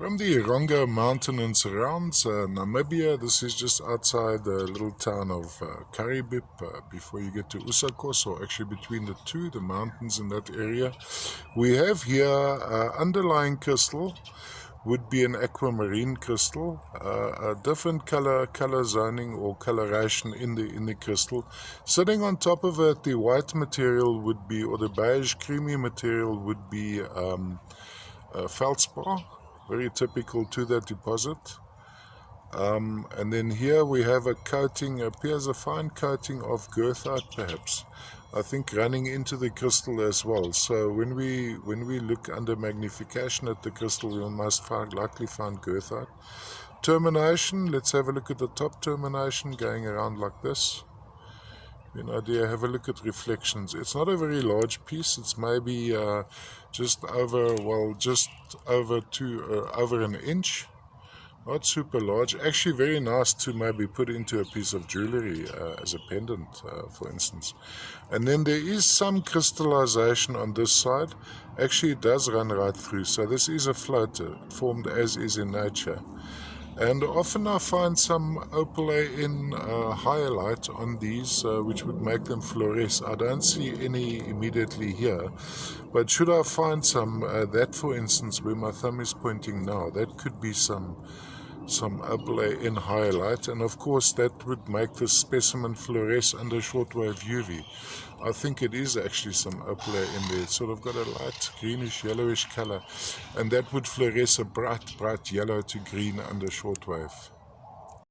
From the Ironga mountain and surrounds, Namibia. This is just outside the little town of Karibib, before you get to Usakos, or actually between the two, the mountains in that area. We have here underlying crystal, would be an aquamarine crystal, a different color zoning or coloration in the crystal. Sitting on top of it, the white material would be, or the beige creamy material would be feldspar, very typical to that deposit. And then here we have a coating, appears a fine coating of goethite, perhaps, I think running into the crystal as well. So when we look under magnification at the crystal, we must likely find goethite. Termination, let's have a look at the top termination going around like this. An idea, have a look at reflections. It's not a very large piece, it's maybe just over an inch. Not super large, actually very nice to maybe put into a piece of jewelry as a pendant, for instance. And then there is some crystallization on this side. Actually it does run right through, so this is a floater, formed as is in nature. And often I find some opaline highlight on these, which would make them fluoresce. I don't see any immediately here, but should I find some, that for instance, where my thumb is pointing now, that could be some opaline highlight, and of course that would make the specimen fluoresce under shortwave UV. I think it is actually some opaline in there. It's sort of got a light greenish yellowish color, and that would fluoresce a bright yellow to green under shortwave.